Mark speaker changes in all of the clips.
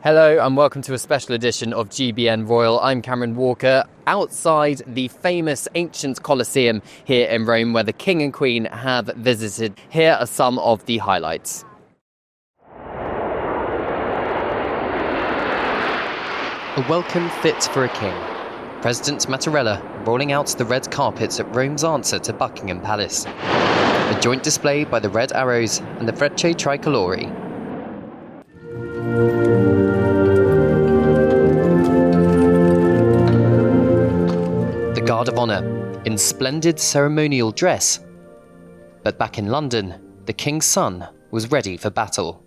Speaker 1: Hello and welcome to a special edition of GBN Royal. I'm Cameron Walker, outside the famous ancient Colosseum here in Rome, where the King and Queen have visited. Here are some of the highlights. A welcome fit for a king. President Mattarella rolling out the red carpet at Rome's answer to Buckingham Palace. A joint display by the Red Arrows and the Frecce Tricolori. The Guard of Honour, in splendid ceremonial dress. But back in London, the King's son was ready for battle.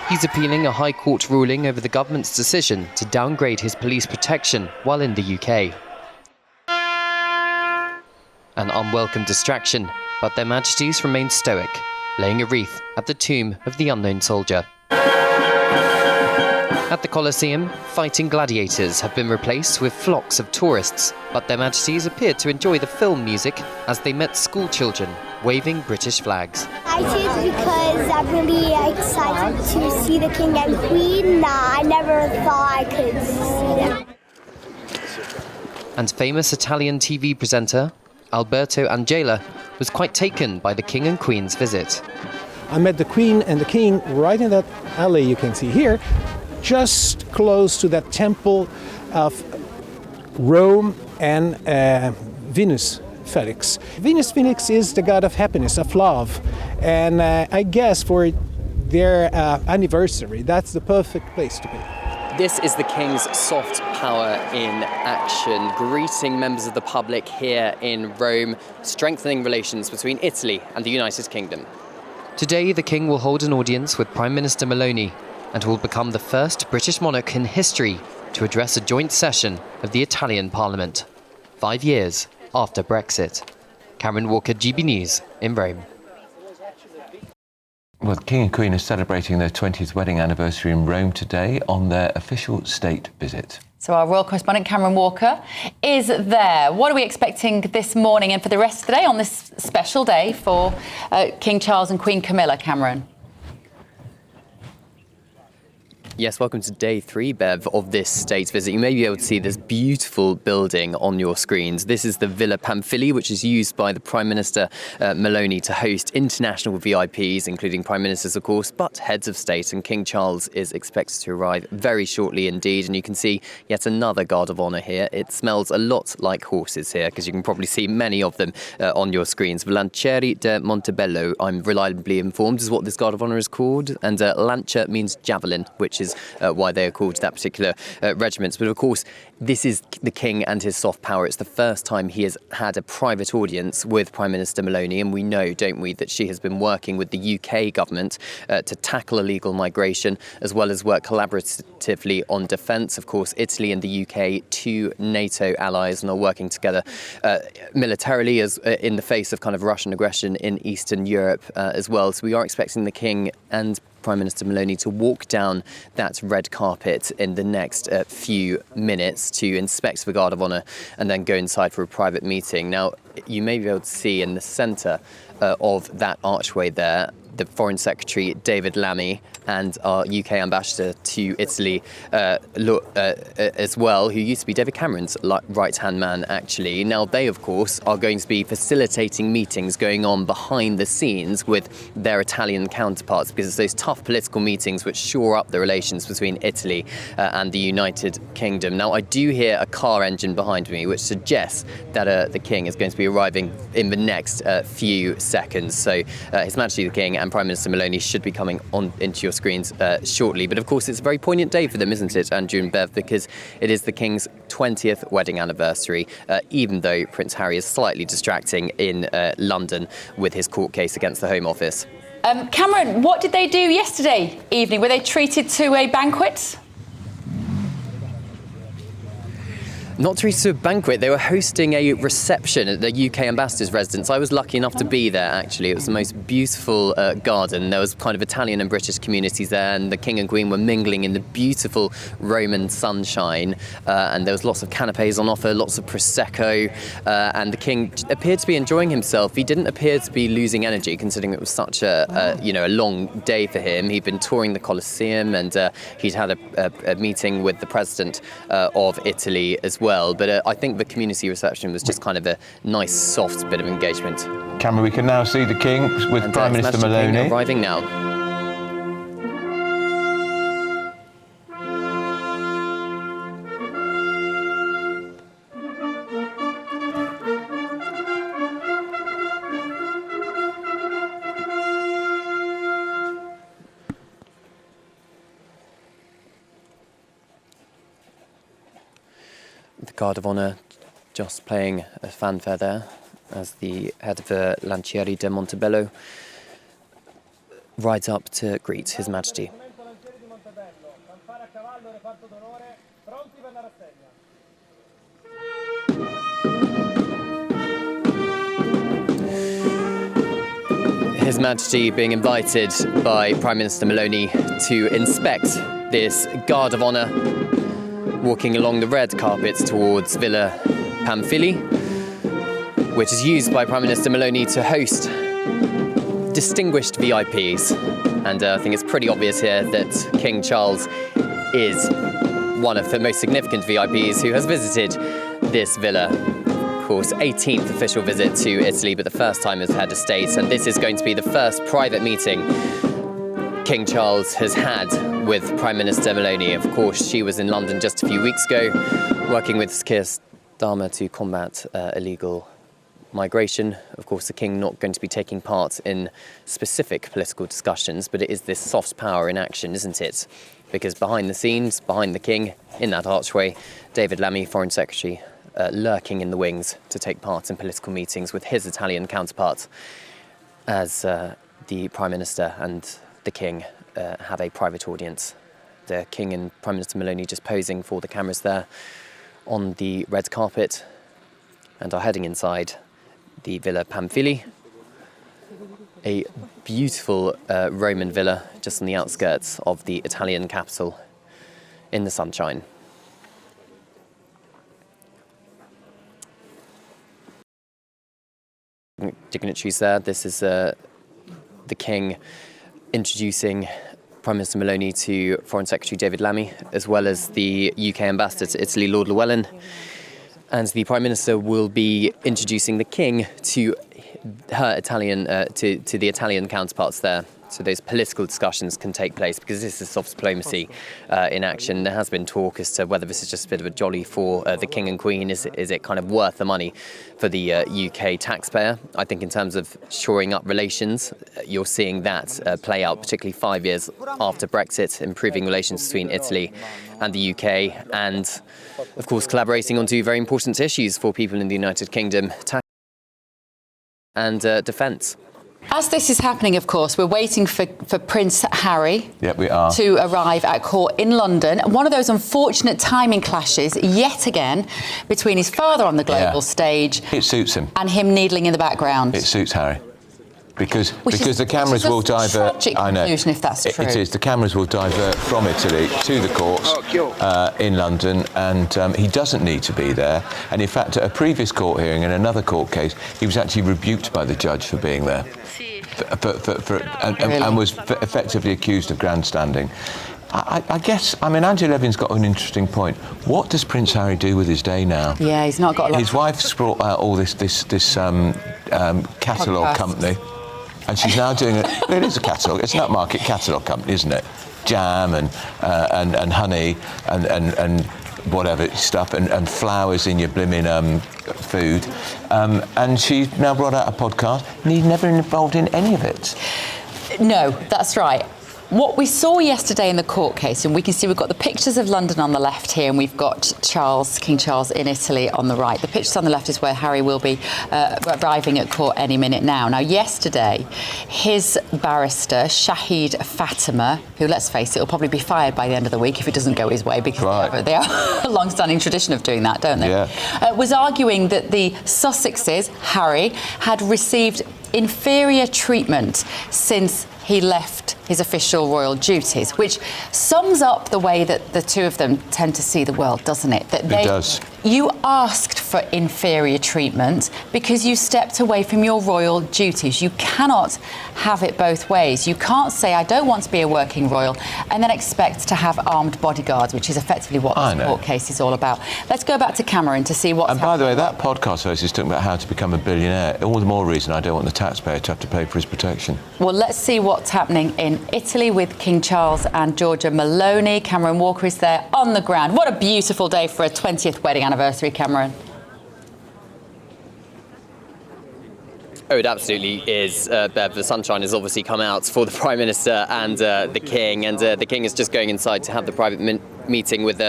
Speaker 1: He's appealing a High Court ruling over the government's decision to downgrade his police protection while in the UK. An unwelcome distraction, but their Majesties remain stoic, laying a wreath at the tomb of the unknown soldier. At the Colosseum, fighting gladiators have been replaced with flocks of tourists, but their Majesties appeared to enjoy the film music as they met school children, waving British flags.
Speaker 2: I see it because I'm really excited to see the King and Queen. I never thought I could see them.
Speaker 1: And famous Italian TV presenter Alberto Angela was quite taken by the King and Queen's visit.
Speaker 3: I met the Queen and the King right in that alley you can see here, just close to that temple of Rome and Venus Felix. Venus Felix is the god of happiness, of love, and I guess for their anniversary, that's the perfect place to be.
Speaker 1: This is the King's soft power in action, greeting members of the public here in Rome, strengthening relations between Italy and the United Kingdom. Today, the King will hold an audience with Prime Minister Meloni and will become the first British monarch in history to address a joint session of the Italian Parliament, 5 years after Brexit. Cameron Walker, GB News in Rome.
Speaker 4: Well, the King and Queen are celebrating their 20th wedding anniversary in Rome today on their official state visit.
Speaker 5: So our royal correspondent Cameron Walker is there. What are we expecting this morning and for the rest of the day on this special day for King Charles and Queen Camilla, Cameron?
Speaker 1: Yes, welcome to day 3, Bev, of this state visit. You may be able to see this beautiful building on your screens. This is the Villa Pamphili, which is used by the Prime Minister Meloni to host international VIPs, including Prime Ministers, of course, but heads of state. And King Charles is expected to arrive very shortly indeed. And you can see yet another guard of honour here. It smells a lot like horses here, because you can probably see many of them on your screens. Lancieri de Montebello, I'm reliably informed, is what this guard of honour is called. And Lancia means javelin, which is why they are called that particular regiments. But of course, this is the King and his soft power. It's the first time he has had a private audience with Prime Minister Meloni, and we know, don't we, that she has been working with the UK government to tackle illegal migration, as well as work collaboratively on defence. Of course, Italy and the UK, 2 NATO allies, and are working together militarily as in the face of kind of Russian aggression in Eastern Europe as well. So we are expecting the King and Prime Minister Meloni to walk down that red carpet in the next few minutes to inspect the Guard of Honour and then go inside for a private meeting. Now, you may be able to see in the centre of that archway there the Foreign Secretary David Lammy and our UK ambassador to Italy as well, who used to be David Cameron's right-hand man, actually. Now, they, of course, are going to be facilitating meetings going on behind the scenes with their Italian counterparts, because it's those tough political meetings which shore up the relations between Italy and the United Kingdom. Now, I do hear a car engine behind me, which suggests that the King is going to be arriving in the next few seconds. So His Majesty the King and Prime Minister Meloni should be coming on into your screens shortly. But of course, it's a very poignant day for them, isn't it, Andrew and Bev, because it is the King's 20th wedding anniversary, even though Prince Harry is slightly distracting in London with his court case against the Home Office.
Speaker 5: Cameron, what did they do yesterday evening? Were they treated to a banquet?
Speaker 1: Not treated to a banquet, they were hosting a reception at the UK ambassador's residence. I was lucky enough to be there, actually. It was the most beautiful garden. There was kind of Italian and British communities there, and the King and Queen were mingling in the beautiful Roman sunshine. And there was lots of canapes on offer, lots of Prosecco, and the King appeared to be enjoying himself. He didn't appear to be losing energy, considering it was such a long day for him. He'd been touring the Colosseum, and he'd had a meeting with the President of Italy as well. But I think the community reception was just kind of a nice, soft bit of engagement.
Speaker 4: Cameron, we can now see the King with
Speaker 1: And,
Speaker 4: Prime Minister
Speaker 1: His Majesty
Speaker 4: Meloni.
Speaker 1: King arriving now. The Guard of Honour just playing a fanfare there as the head of the Lancieri de Montebello rides up to greet His Majesty. His Majesty being invited by Prime Minister Meloni to inspect this Guard of Honour, walking along the red carpet towards Villa Pamphili, which is used by Prime Minister Meloni to host distinguished VIPs. And I think it's pretty obvious here that King Charles is one of the most significant VIPs who has visited this villa. Of course, 18th official visit to Italy, but the first time as head of state. And this is going to be the first private meeting King Charles has had with Prime Minister Meloni. Of course, she was in London just a few weeks ago, working with Keir Starmer to combat illegal migration. Of course, the King not going to be taking part in specific political discussions, but it is this soft power in action, isn't it? Because behind the scenes, behind the King, in that archway, David Lammy, Foreign Secretary, lurking in the wings to take part in political meetings with his Italian counterpart, as the Prime Minister and the King have a private audience. The King and Prime Minister Meloni just posing for the cameras there on the red carpet and are heading inside the Villa Pamphili, a beautiful Roman villa just on the outskirts of the Italian capital in the sunshine. Dignitaries there. This is the King introducing Prime Minister Meloni to Foreign Secretary David Lammy, as well as the UK Ambassador to Italy, Lord Llewellyn. And the Prime Minister will be introducing the King to her Italian, to the Italian counterparts there. So those political discussions can take place, because this is soft diplomacy in action. There has been talk as to whether this is just a bit of a jolly for the King and Queen. Is it kind of worth the money for the UK taxpayer? I think in terms of shoring up relations, you're seeing that play out, particularly 5 years after Brexit, improving relations between Italy and the UK, and of course collaborating on two very important issues for people in the United Kingdom, tax and defence.
Speaker 5: As this is happening, of course, we're waiting for Prince Harry to arrive at court in London. One of those unfortunate timing clashes, yet again, between his father on the global stage.
Speaker 4: It suits him.
Speaker 5: And him needling in the background.
Speaker 4: It suits Harry. Because the cameras will divert.
Speaker 5: I know. If that's true.
Speaker 4: It is. The cameras will divert from Italy to the courts in London, and he doesn't need to be there. And in fact, at a previous court hearing in another court case, he was actually rebuked by the judge for being there, and was effectively accused of grandstanding. I guess, Angela Levin's got an interesting point. What does Prince Harry do with his day now?
Speaker 5: Yeah, he's not got a lot.
Speaker 4: His wife's brought out all this catalogue company. And she's now doing it. It is a catalogue. It's an upmarket catalogue company, isn't it? Jam and honey and whatever stuff and flowers in your blimmin' food. And she's now brought out a podcast, and he's never involved in any of it.
Speaker 5: No, that's right. What we saw yesterday in the court case, and we can see we've got the pictures of London on the left here, and we've got King Charles in Italy on the right. The pictures on the left is where Harry will be arriving at court any minute now. Now, yesterday, his barrister, Shahid Fatima, who, let's face it, will probably be fired by the end of the week if it doesn't go his way, because they are a long-standing tradition of doing that, don't they?
Speaker 4: Yeah.
Speaker 5: Was arguing that the Sussexes, Harry, had received inferior treatment since he left his official royal duties, which sums up the way that the two of them tend to see the world, doesn't it? That
Speaker 4: it does.
Speaker 5: You asked for inferior treatment because you stepped away from your royal duties. You cannot have it both ways. You can't say, I don't want to be a working royal, and then expect to have armed bodyguards, which is effectively what this court case is all about. Let's go back to Cameron to see what's happening.
Speaker 4: And by the way, that podcast host is talking about how to become a billionaire. All the more reason I don't want the taxpayer to have to pay for his protection.
Speaker 5: Well, let's see what's happening in Italy with King Charles and Giorgia Meloni. Cameron Walker is there on the ground. What a beautiful day for a 20th wedding anniversary, Cameron.
Speaker 1: Oh, it absolutely is, Bev. The sunshine has obviously come out for the Prime Minister and the King, and the King is just going inside to have the private meeting with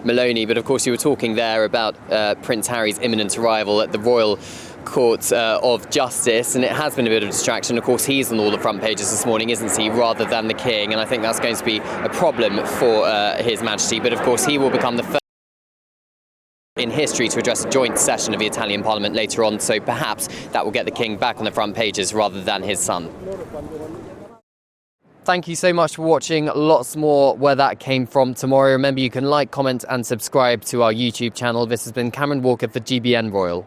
Speaker 1: Meloni. But of course, you were talking there about Prince Harry's imminent arrival at the Royal Court of Justice, and it has been a bit of a distraction. Of course, he's on all the front pages this morning, isn't he, rather than the King, and I think that's going to be a problem for His Majesty. But of course, he will become the first in history to address a joint session of the Italian Parliament later on, so perhaps that will get the King back on the front pages rather than his son. Thank you so much for watching. Lots more where that came from tomorrow. Remember, you can like, comment and subscribe to our YouTube channel. This has been Cameron Walker for GBN Royal.